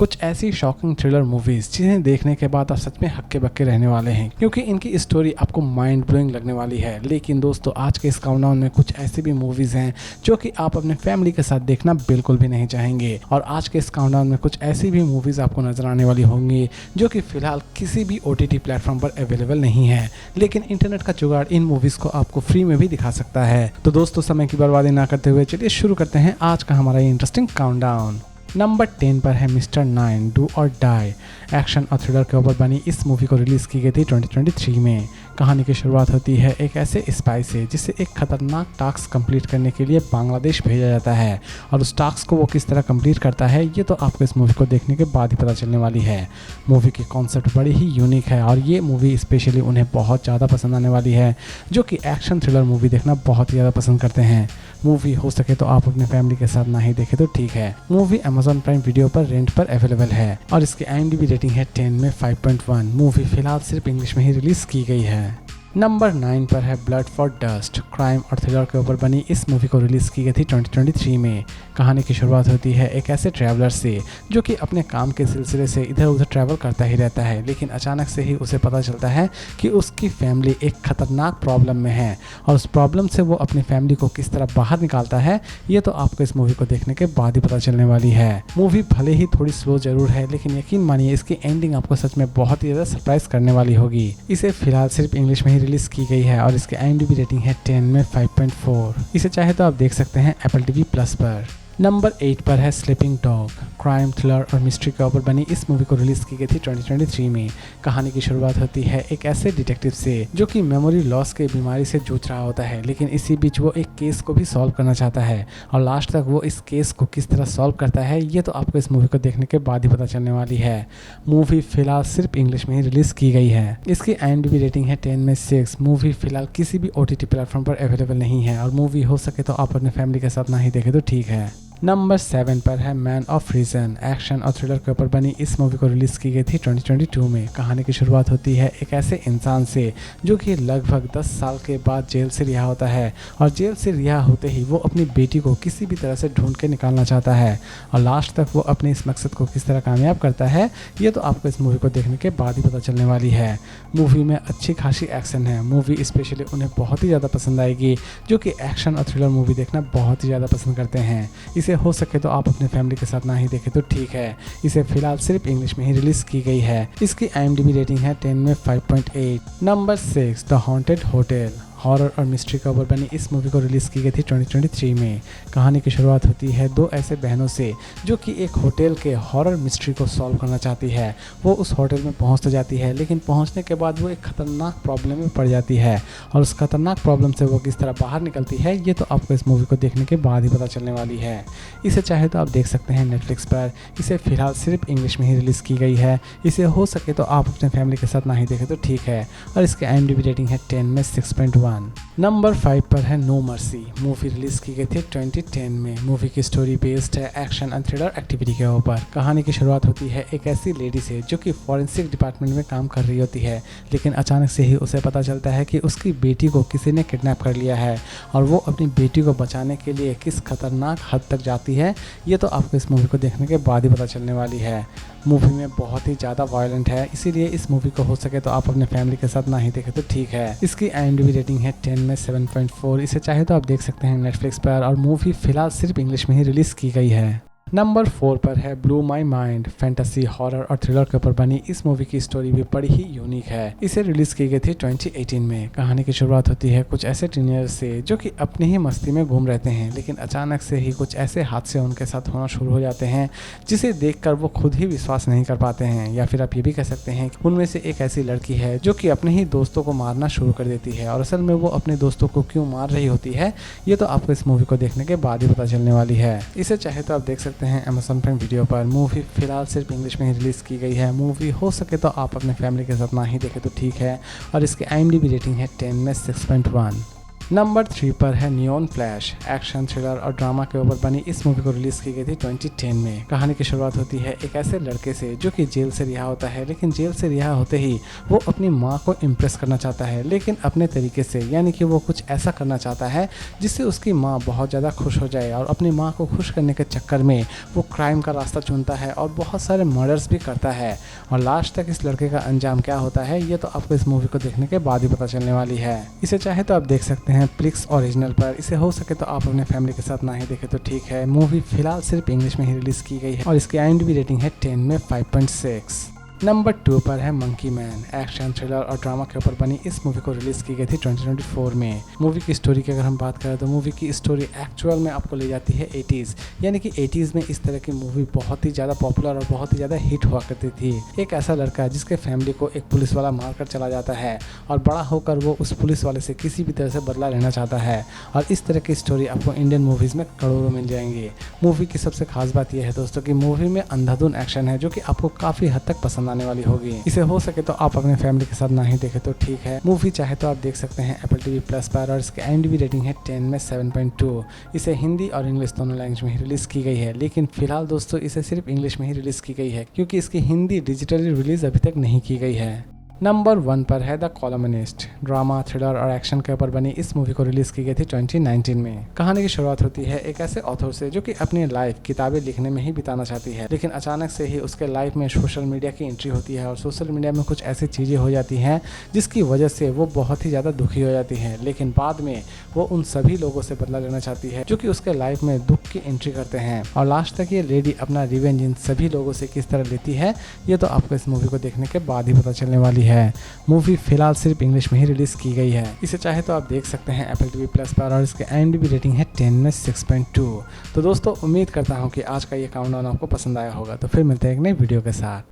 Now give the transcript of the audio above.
कुछ ऐसी shocking thriller movies जिन्हें देखने के बाद आप सच में हक्के बक्के रहने वाले हैं, क्योंकि इनकी स्टोरी आपको माइंड ब्लोइंग लगने वाली है। लेकिन दोस्तों, आज के इस काउंटडाउन में कुछ ऐसी भी मूवीज हैं जो कि आप अपने फैमिली के साथ देखना बिल्कुल भी नहीं चाहेंगे। और आज के इस काउंटडाउन में कुछ ऐसी भी मूवीज आपको नजर आने वाली होंगी जो कि फिलहाल किसी भी OTT प्लेटफॉर्म पर अवेलेबल नहीं है, लेकिन इंटरनेट का जुगाड़ इन मूवीज को आपको फ्री में भी दिखा सकता है। तो दोस्तों, समय की बर्बादी ना करते हुए चलिए शुरू करते हैं आज का हमारा ये इंटरेस्टिंग काउंटडाउन। नंबर 10 पर है मिस्टर 9 डू और डाई। एक्शन और थ्रिलर के ऊपर बनी इस मूवी को रिलीज़ की गई थी 2023 में। कहानी की शुरुआत होती है एक ऐसे स्पाई से जिसे एक खतरनाक टास्क कंप्लीट करने के लिए बांग्लादेश भेजा जाता है, और उस टास्क को वो किस तरह कंप्लीट करता है ये तो आपको इस मूवी को देखने के बाद ही पता चलने वाली है। मूवी की कॉन्सेप्ट बड़ी ही यूनिक है और ये मूवी स्पेशली उन्हें बहुत ज़्यादा पसंद आने वाली है जो कि एक्शन थ्रिलर मूवी देखना बहुत ही ज़्यादा पसंद करते हैं। मूवी हो सके तो आप अपने फैमिली के साथ ना ही देखें तो ठीक है। मूवी Amazon प्राइम वीडियो पर रेंट पर अवेलेबल है और इसकी IMDb रेटिंग है 10 में 5.1। मूवी फिलहाल सिर्फ इंग्लिश में ही रिलीज की गई है। नंबर 9 पर है ब्लड फॉर डस्ट। क्राइम और थ्रिलर के ऊपर बनी इस मूवी को रिलीज की गई थी 2023 में। कहानी की शुरुआत होती है एक ऐसे ट्रैवलर से जो कि अपने काम के सिलसिले से इधर उधर ट्रैवल करता ही रहता है, लेकिन अचानक से ही उसे पता चलता है कि उसकी फैमिली एक खतरनाक प्रॉब्लम में है, और उस प्रॉब्लम से वो अपनी फैमिली को किस तरह बाहर निकालता है ये तो आपको इस मूवी को देखने के बाद ही पता चलने वाली है। मूवी भले ही थोड़ी स्लो जरूर है, लेकिन यकीन मानिए इसकी एंडिंग आपको सच में बहुत ही ज़्यादा सरप्राइज करने वाली होगी। इसे फिलहाल सिर्फ इंग्लिश में ही रिलीज की गई है और इसकी IMDb रेटिंग है 10 में 5.4। इसे चाहे तो आप देख सकते हैं Apple TV Plus पर। नंबर 8 पर है स्लीपिंग डॉग। क्राइम, थ्रिलर और मिस्ट्री के ऊपर बनी इस मूवी को रिलीज की गई थी 2023 में। कहानी की शुरुआत होती है एक ऐसे डिटेक्टिव से जो कि मेमोरी लॉस के बीमारी से जूझ रहा होता है, लेकिन इसी बीच वो एक केस को भी सॉल्व करना चाहता है, और लास्ट तक वो इस केस को किस तरह सॉल्व करता है ये तो आपको इस मूवी को देखने के बाद ही पता चलने वाली है। मूवी फिलहाल सिर्फ इंग्लिश में ही रिलीज की गई है। इसकी IMDb रेटिंग है 10 में 6। मूवी फिलहाल किसी भी OTT प्लेटफॉर्म पर अवेलेबल नहीं है, और मूवी हो सके तो आप अपने फैमिली के साथ ना ही देखें तो ठीक है। नंबर 7 पर है मैन ऑफ रीजन। एक्शन और थ्रिलर के ऊपर बनी इस मूवी को रिलीज की गई थी 2022 में। कहानी की शुरुआत होती है एक ऐसे इंसान से जो कि लगभग 10 साल के बाद जेल से रिहा होता है, और जेल से रिहा होते ही वो अपनी बेटी को किसी भी तरह से ढूंढ के निकालना चाहता है, और लास्ट तक वो अपने इस मकसद को किस तरह कामयाब करता है ये तो आपको इस मूवी को देखने के बाद ही पता चलने वाली है। मूवी में अच्छी खासी एक्शन है। मूवी स्पेशली उन्हें बहुत ही ज़्यादा पसंद आएगी जो कि एक्शन और थ्रिलर मूवी देखना बहुत ही ज़्यादा पसंद करते हैं। इसे हो सके तो आप अपने फैमिली के साथ ना ही देखें तो ठीक है। इसे फिलहाल सिर्फ इंग्लिश में ही रिलीज की गई है। इसकी IMDb रेटिंग है 10 में 5.8। Number 6 the haunted hotel. Horror और मिस्ट्री के ऊपर बनी इस मूवी को रिलीज की गई थी 2023 में। कहानी की शुरुआत होती है दो ऐसे बहनों से जो कि एक होटल के हॉरर मिस्ट्री को सॉल्व करना चाहती है। वो उस होटल में पहुंच तो जाती है, लेकिन पहुंचने के बाद वो एक खतरनाक प्रॉब्लम में पड़ जाती है, और उस खतरनाक प्रॉब्लम से वो किस तरह बाहर निकलती है ये तो आपको इस मूवी को देखने के बाद ही पता चलने वाली है। इसे चाहे तो आप देख सकते हैं नेटफ्लिक्स पर। इसे फिलहाल सिर्फ इंग्लिश में ही रिलीज़ की गई है। इसे हो सके तो आप अपने फैमिली के साथ ना ही देखें तो ठीक है, और इसकी IMDb रेटिंग है 10 में 6.1। नंबर 5 पर है नो मर्सी। मूवी रिलीज की गई थी 2010 में। मूवी की स्टोरी बेस्ड है एक्शन एंड थ्रिलर एक्टिविटी के ऊपर। कहानी की शुरुआत होती है एक ऐसी लेडी से जो कि फॉरेंसिक डिपार्टमेंट में काम कर रही होती है, लेकिन अचानक से ही उसे पता चलता है कि उसकी बेटी को किसी ने किडनैप कर लिया है, और वो अपनी बेटी को बचाने के लिए किस खतरनाक हद तक जाती है ये तो आपको इस मूवी को देखने के बाद ही पता चलने वाली है। मूवी में बहुत ही ज़्यादा वायलेंट है, इसीलिए इस मूवी को हो सके तो आप अपने फैमिली के साथ ना ही देखें तो ठीक है। इसकी IMDb रेटिंग है 10 में 7.4। इसे चाहे तो आप देख सकते हैं नेटफ्लिक्स पर, और मूवी फिलहाल सिर्फ इंग्लिश में ही रिलीज़ की गई है। नंबर 4 पर है blew my mind. Fantasy, horror और थ्रिलर के ऊपर बनी इस मूवी की स्टोरी भी बड़ी ही यूनिक है। इसे रिलीज की गई थी 2018 में। कहानी की शुरुआत होती है कुछ ऐसे टीनेजर से जो कि अपनी ही मस्ती में घूम रहते हैं, लेकिन अचानक से ही कुछ ऐसे हादसे उनके साथ होना शुरू हो जाते हैं जिसे देखकर वो खुद ही विश्वास नहीं कर पाते हैं, या फिर आप ये भी कह सकते हैं कि उनमें से एक ऐसी लड़की है जो कि अपने ही दोस्तों को मारना शुरू कर देती है, और असल में वो अपने दोस्तों को क्यों मार रही होती है ये तो आपको इस मूवी को देखने के बाद ही पता चलने वाली है। इसे चाहे तो आप देख सकते हैं Amazon प्राइम वीडियो पर। मूवी फिलहाल सिर्फ इंग्लिश में ही रिलीज की गई है। मूवी हो सके तो आप अपने फैमिली के साथ ना ही देखें तो ठीक है, और इसकी IMDb रेटिंग है 10 में 6.1। नंबर 3 पर है नियॉन फ्लैश। एक्शन थ्रिलर और ड्रामा के ऊपर बनी इस मूवी को रिलीज की गई थी 2010 में। कहानी की शुरुआत होती है एक ऐसे लड़के से जो कि जेल से रिहा होता है, लेकिन जेल से रिहा होते ही वो अपनी माँ को इम्प्रेस करना चाहता है, लेकिन अपने तरीके से, यानी कि वो कुछ ऐसा करना चाहता है जिससे उसकी माँ बहुत ज़्यादा खुश हो जाए। और अपनी माँ को खुश करने के चक्कर में वो क्राइम का रास्ता चुनता है और बहुत सारे मर्डर्स भी करता है। और लास्ट तक इस लड़के का अंजाम क्या होता है ये तो आपको इस मूवी को देखने के बाद ही पता चलने वाली है। इसे चाहे तो आप देख सकते हैं प्लिक्स ओरिजिनल पर। इसे हो सके तो आप अपने फैमिली के साथ ना ही देखें तो ठीक है। मूवी फिलहाल सिर्फ इंग्लिश में ही रिलीज की गई है और इसकी IMDb रेटिंग है 10 में 5.6। नंबर 2 पर है मंकी मैन। एक्शन थ्रिलर और ड्रामा के ऊपर बनी इस मूवी को रिलीज की गई थी 2024 में। मूवी की स्टोरी की अगर हम बात करें तो मूवी की स्टोरी एक्चुअल में आपको ले जाती है 80s, यानी कि 80s में इस तरह की मूवी बहुत ही ज़्यादा पॉपुलर और बहुत ही ज़्यादा हिट हुआ करती थी। एक ऐसा लड़का जिसके फैमिली को एक पुलिस वाला मारकर चला जाता है और बड़ा होकर वो उस पुलिस वाले से किसी भी तरह से बदला लेना चाहता है। और इस तरह की स्टोरी आपको इंडियन मूवीज़ में करोड़ों मिल जाएंगी। मूवी की सबसे खास बात यह है दोस्तों कि मूवी में अंधाधुन एक्शन है जो कि आपको काफ़ी हद तक पसंद आने वाली होगी। इसे हो सके तो आप अपने फैमिली के साथ ना ही देखें तो ठीक है। मूवी चाहे तो आप देख सकते हैं Apple TV Plus पर और इसकी IMDb रेटिंग है 10 में 7.2। इसे हिंदी और इंग्लिश दोनों लैंग्वेज में ही रिलीज की गई है, लेकिन फिलहाल दोस्तों इसे सिर्फ इंग्लिश में ही रिलीज की गई है क्योंकि इसकी हिंदी डिजिटली रिलीज अभी तक नहीं की गई है। नंबर 1 पर है द कॉलमनिस्ट। ड्रामा थ्रिलर और एक्शन के ऊपर बनी इस मूवी को रिलीज की गई थी 2019 में। कहानी की शुरुआत होती है एक ऐसे ऑथर से जो कि अपनी लाइफ किताबें लिखने में ही बिताना चाहती है, लेकिन अचानक से ही उसके लाइफ में सोशल मीडिया की एंट्री होती है और सोशल मीडिया में कुछ ऐसी चीज़ें हो जाती हैं जिसकी वजह से वो बहुत ही ज़्यादा दुखी हो जाती है। लेकिन बाद में वो उन सभी लोगों से बदला लेना चाहती है जो कि उसके लाइफ में दुख की एंट्री करते हैं। और लास्ट तक ये लेडी अपना रिवेंज इन सभी लोगों से किस तरह लेती है ये तो आपको इस मूवी को देखने के बाद ही पता चलने वाली है। मूवी फिलहाल सिर्फ इंग्लिश में ही रिलीज की गई है। इसे चाहे तो आप देख सकते हैं Apple TV Plus पर और इसके IMDb रेटिंग है 10 में 6.2। तो दोस्तों उम्मीद करता हूँ कि आज का ये काउंटडाउन आपको पसंद आया होगा। तो फिर मिलते हैं एक नई वीडियो के साथ।